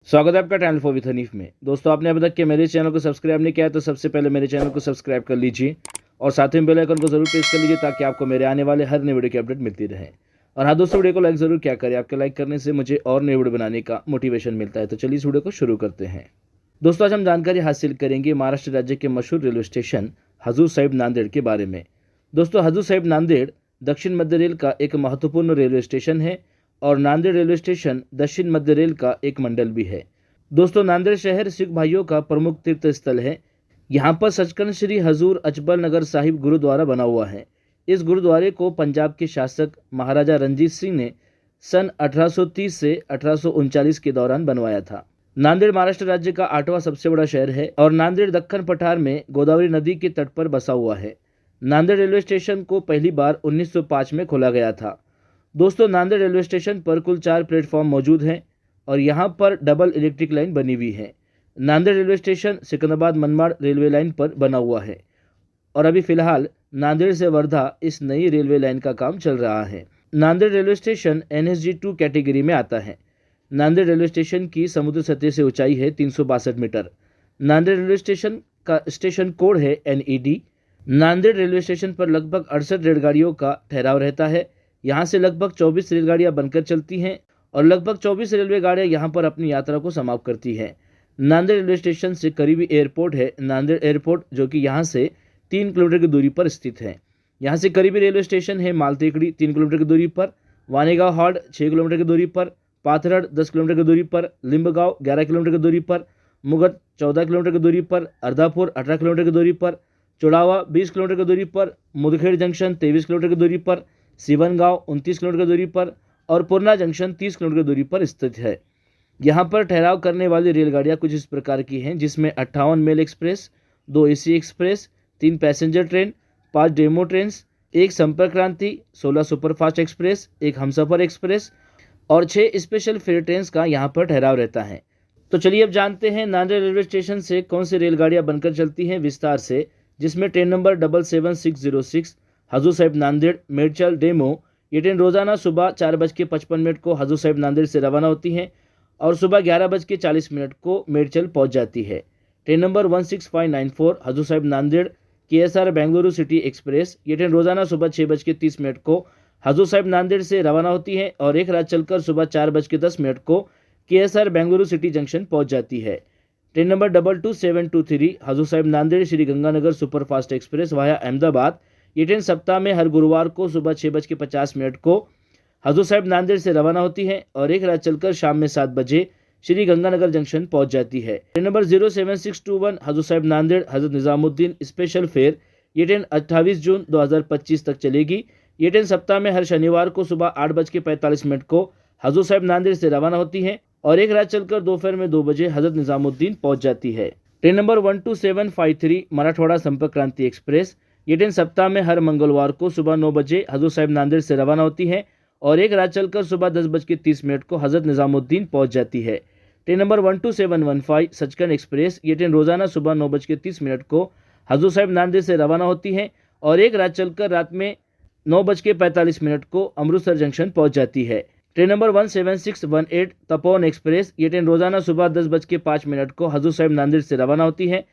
स्वागत है आपका टैलेंट फॉर विद हनीफ में। दोस्तों, आपने अभी तक के मेरे चैनल को सब्सक्राइब नहीं किया है तो सबसे पहले मेरे चैनल को सब्सक्राइब कर लीजिए और साथ में बेल आइकन को जरूर प्रेस कर लीजिए ताकि आपको मेरे आने वाले हर नए वीडियो की अपडेट मिलती रहे। और हाँ दोस्तों, वीडियो को लाइक जरूर क्या करें, आपके लाइक करने से मुझे और नए वीडियो बनाने का मोटिवेशन मिलता है। तो चलिए इस वीडियो को शुरू करते हैं। दोस्तों, आज हम जानकारी हासिल करेंगे महाराष्ट्र राज्य के मशहूर रेलवे स्टेशन हजूर साहिब नांदेड़ के बारे में। दोस्तों, हजूर साहिब नांदेड़ दक्षिण मध्य रेल का एक महत्वपूर्ण रेलवे स्टेशन है और नांदेड़ रेलवे स्टेशन दक्षिण मध्य रेल का एक मंडल भी है। दोस्तों, नांदेड़ शहर सिख भाइयों का प्रमुख तीर्थ स्थल है। यहाँ पर सचखंड श्री हजूर अजबल नगर साहिब गुरुद्वारा बना हुआ है। इस गुरुद्वारे को पंजाब के शासक महाराजा रणजीत सिंह ने सन 1830 से 1839 के दौरान बनवाया था। नांदेड़ महाराष्ट्र राज्य का 8वां सबसे बड़ा शहर है और नांदेड़ दक्कन पठार में गोदावरी नदी के तट पर बसा हुआ है। नांदेड़ रेलवे स्टेशन को पहली बार 1905 में खोला गया था। दोस्तों, नांदेड़ रेलवे स्टेशन पर कुल 4 प्लेटफॉर्म मौजूद हैं और यहाँ पर डबल इलेक्ट्रिक लाइन बनी हुई है। Nanded railway station Secunderabad Manmad railway line पर बना हुआ है और अभी फिलहाल नांदेड़ से वर्धा इस नई रेलवे लाइन का काम चल रहा है। Nanded railway station NSG 2 category में आता है। नांदेड़ रेलवे स्टेशन की समुद्र सतह से ऊंचाई है 362 मीटर। नांदेड़ रेलवे स्टेशन का स्टेशन कोड है NED। नांदेड़ रेलवे स्टेशन पर लगभग 68 रेलगाड़ियों का ठहराव रहता है। यहाँ से लगभग 24 रेलगाड़ियाँ बनकर चलती हैं और लगभग 24 रेलवे गाड़ियाँ यहाँ पर अपनी यात्रा को समाप्त करती हैं। नांदेड़ रेलवे स्टेशन से करीबी एयरपोर्ट है नांदेड़ एयरपोर्ट, जो कि यहाँ से 3 किलोमीटर की दूरी पर स्थित है। यहाँ से करीबी रेलवे स्टेशन है मालतेकड़ी 3 किलोमीटर की दूरी पर, वानेगांव हार्ड 6 किलोमीटर की दूरी पर, पाथरड़ 10 किलोमीटर की दूरी पर, लिंबगांव 11 किलोमीटर की दूरी पर, मुगट 14 किलोमीटर की दूरी पर, अर्धापुर 18 किलोमीटर की दूरी पर, चुड़ावा 20 किलोमीटर की दूरी पर, मुदखेड़ जंक्शन 23 किलोमीटर की दूरी पर, सिवनगांव 29 किलोमीटर की दूरी पर और पूर्णा जंक्शन 30 किलोमीटर की दूरी पर स्थित है। यहाँ पर ठहराव करने वाली रेलगाड़ियाँ कुछ इस प्रकार की हैं, जिसमें 58 mail express, 2 AC express, 3 passenger train, 5 DEMU train, 1 Sampark क्रांति, 16 सुपरफास्ट एक्सप्रेस, 1 हमसफर एक्सप्रेस और 6 स्पेशल फेयर ट्रेन का यहाँ पर ठहराव रहता है। तो चलिए अब जानते हैं नांदेड़ रेलवे स्टेशन से कौन सी रेलगाड़ियाँ बनकर चलती हैं विस्तार से, जिसमें train number 77606 Hazur Sahib Nanded Medchal demo. ये ट्रेन रोजाना सुबह 4:55 को हजूर साहिब नांदेड़ से रवाना होती हैं और सुबह 11:40 को मेडचल पहुंच जाती है। Train number 16594 Hazur Sahib Nanded KSR Bengaluru city express. ये ट्रेन रोजाना सुबह 6:30 को हजूर साहिब नांदेड़ से रवाना होती है और एक रात चलकर सुबह 4:10 को KSR बेंगलुरु सिटी जंक्शन पहुंच जाती है। Train number 22723 Hazur Sahib Nanded Shri Ganganagar superfast express via Ahmedabad. ये ट्रेन सप्ताह में हर गुरुवार को सुबह 6:50 को हजूर साहिब नांदेड़ से रवाना होती है और एक रात चलकर शाम में 7 बजे श्री गंगानगर जंक्शन पहुंच जाती है। Train number 07621 Hazur Sahib Nanded Hazrat Nizamuddin special fair. ये ट्रेन 28 जून 2025 तक चलेगी। ये ट्रेन सप्ताह में हर शनिवार को सुबह 8:45 को हजूर साहिब नांदेड़ से रवाना होती है और एक रात चलकर दोपहर में 2 बजे हजरत निजामुद्दीन पहुंच जाती है। ट्रेन नंबर 12753 मराठवाड़ा संपर्क क्रांति एक्सप्रेस। ये ट्रेन सप्ताह में हर मंगलवार को सुबह 9 बजे हजूर साहिब नांदेड़ से रवाना होती है और एक रात चलकर सुबह 10:30 को हजरत निजामुद्दीन पहुंच जाती है। Train number 12715 Sachkhand express. ये ट्रेन रोजाना सुबह 9:30 को हजूर साहिब नांदेड़ से रवाना होती है और एक रात चलकर रात में 9:45 को अमृतसर जंक्शन पहुंच जाती है। Train number 17618 Tapovan express. ये ट्रेन रोजाना सुबह 10:05 को हजूर साहिब नांदेड़ से रवाना होती है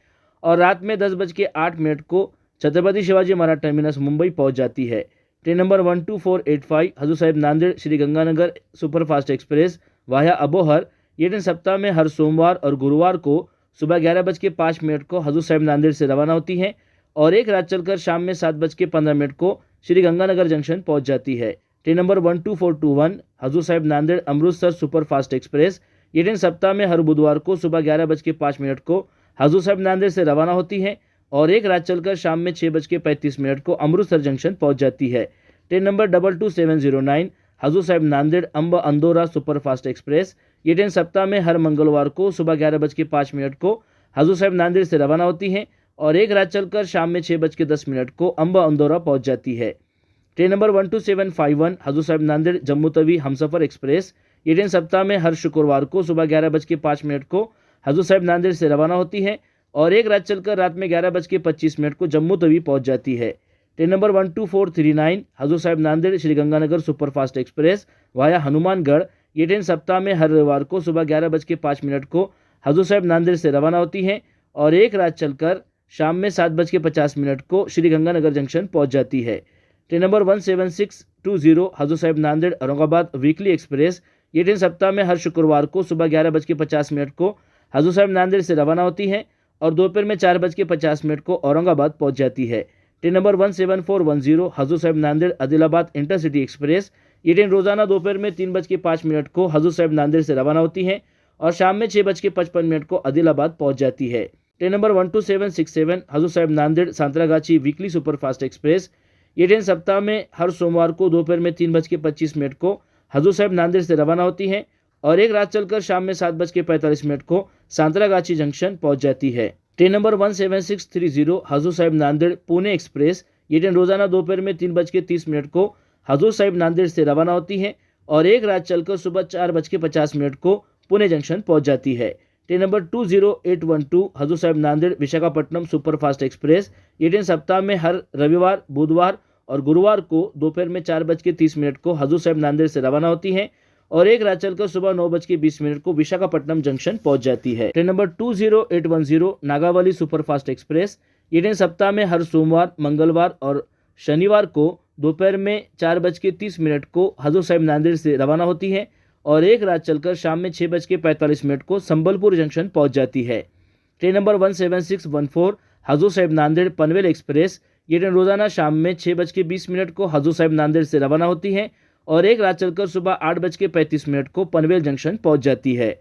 और रात में 10:08 को छत्रपति शिवाजी महाराज टर्मिनस मुंबई पहुंच जाती है। Train number 12485 Hazur Sahib Nanded Shri Ganganagar superfast express via Abohar. ये ट्रेन सप्ताह में हर सोमवार और गुरुवार को सुबह 11:05 को हजूर साहिब नांदेड़ से रवाना होती है और एक रात चलकर शाम में 7:15 को श्री गंगानगर जंक्शन पहुंच जाती है। Train number 12421 Hazur Sahib Nanded Amritsar superfast express. ये ट्रेन सप्ताह में हर बुधवार को सुबह 11:05 को हजूर साहिब नांदेड़ से रवाना होती है और एक रात चलकर शाम में 6:35 को अमृतसर जंक्शन पहुंच जाती है। Train number 22709 Hazur Sahib Nanded Amb Andaura superfast express. ये ट्रेन सप्ताह में हर मंगलवार को सुबह 11:05 को हजूर साहिब नांदेड़ से रवाना होती है और एक रात चलकर शाम में 6:10 को अंब अंदौरा पहुंच जाती है। Train number 12751 Hazur Sahib Nanded Jammu Tawi Humsafar express. ये ट्रेन सप्ताह में हर शुक्रवार को सुबह 11:05 को हजूर साहिब नांदेड़ से रवाना होती है और एक रात चलकर रात में 11:25 को जम्मू तवी पहुंच जाती है। Train number 12439 Hazur Sahib Nanded Shri Ganganagar superfast express via Hanumangarh. ये ट्रेन सप्ताह में हर रविवार को सुबह 11:05 को हजूर साहिब नांदेड़ से रवाना होती है और एक रात चलकर शाम में 7:50 को श्री गंगानगर जंक्शन पहुंच जाती है। Train number 17620 Hazur Sahib Nanded Aurangabad weekly express, ये ट्रेन सप्ताह में हर शुक्रवार को सुबह 11:50 को हजूर साहिब नांदेड़ से रवाना होती है और दोपहर में 4:50 को औरंगाबाद पहुंच जाती है। Train number 17410 Hazur Sahib Nanded Adilabad intercity express, ये ट्रेन रोजाना दोपहर में 3:05 को हजूर साहिब नांदेड़ से रवाना होती है और शाम में 6:55 को आदिलाबाद पहुंच जाती है। Train number 12767 Hazur Sahib Nanded Santragachi weekly superfast express, ये ट्रेन सप्ताह में हर सोमवार को दोपहर में 3:25 को हजूर साहिब नांदेड़ से रवाना होती है और एक रात चलकर शाम में 7:45 को सांतरागाछी जंक्शन पहुंच जाती है। Train number 17630 Hazur Sahib Nanded Pune express, ये ट्रेन रोजाना दोपहर में 3:30 को हजूर साहिब नांदेड़ से रवाना होती है और एक रात चलकर सुबह 4:50 को पुणे जंक्शन पहुंच जाती है। Train number 20812 Hazur Sahib Nanded Visakhapatnam superfast express, ये ट्रेन सप्ताह में हर रविवार, बुधवार और गुरुवार को दोपहर में 4:30 को हजूर साहिब नांदेड़ से रवाना होती है और एक रात चलकर सुबह 9:20 को विशाखापट्टनम जंक्शन पहुंच जाती है। Train number 20810 Nagavali superfast express, ये ट्रेन सप्ताह में हर सोमवार, मंगलवार और शनिवार को दोपहर में 4:30 को हजूर साहिब नांदेड़ से रवाना होती है और एक रात चलकर शाम में 6:45 को संबलपुर जंक्शन पहुंच जाती है। Train number 17614 Hazur Sahib Nanded Panvel express, ये ट्रेन रोजाना शाम में 6:20 को हजूर साहिब नांदेड़ से रवाना होती है और एक रात चलकर सुबह 8:35 को पनवेल जंक्शन पहुंच जाती है।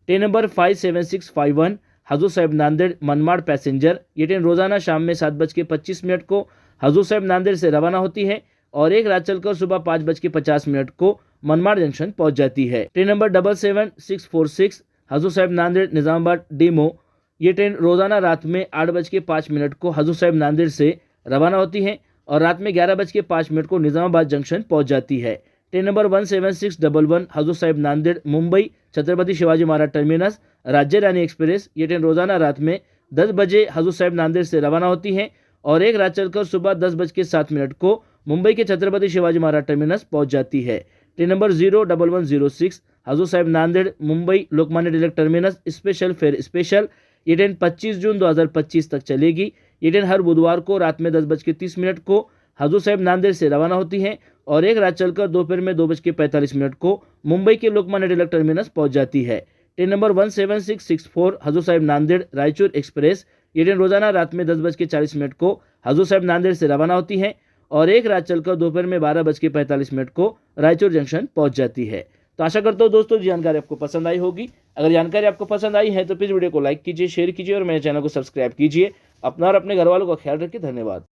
Train number 57651 Hazur Sahib Nanded Manmad passenger, ये ट्रेन रोजाना शाम में 7:25 को हजूर साहिब नांदेड़ से रवाना होती है और एक रात चलकर सुबह 5:50 को मनमाड़ जंक्शन पहुंच जाती है। Train number 77646 Hazur Sahib Nanded Nizamabad demo, ये ट्रेन रोजाना रात में 8:05 को हजूर साहिब नांदेड़ से रवाना होती है और रात में 11:05 को निजामाबाद जंक्शन पहुंच जाती है। Train number 17611 Hazur Sahib Nanded Mumbai Chhatrapati Shivaji Maharaj terminus राज्य रानी एक्सप्रेस, ये ट्रेन रोजाना रात में 10 बजे हजूर साहिब नांदेड़ से रवाना होती है और एक रात चलकर सुबह 10:07 को मुंबई के छत्रपति शिवाजी महाराज टर्मिनस पहुंच जाती है। Train number 01106 Hazur Sahib Nanded Mumbai Lokmanya Tilak terminus special fair special, ये ट्रेन 25 जून 2025 तक चलेगी। ये ट्रेन हर बुधवार को रात में 10:30 को हजूर साहिब नांदेड़ से रवाना होती है और एक रात चलकर दोपहर में 2:45 को मुंबई के लोकमान्य तिलक टर्मिनस पहुंच जाती है। Train number 17664 Hazur Sahib Nanded Raichur express, ये ट्रेन रोजाना रात में 10:40 को हजूर साहिब नांदेड़ से रवाना होती है और एक रात चलकर दोपहर में 12:45 को रायचूर जंक्शन पहुंच जाती है। तो आशा करता हूँ दोस्तों जानकारी आपको पसंद आई होगी। अगर जानकारी आपको पसंद आई है तो प्लीज़ वीडियो को लाइक कीजिए, शेयर कीजिए और मेरे चैनल को सब्सक्राइब कीजिए। अपना और अपने घर वालों का ख्याल रखिए। धन्यवाद।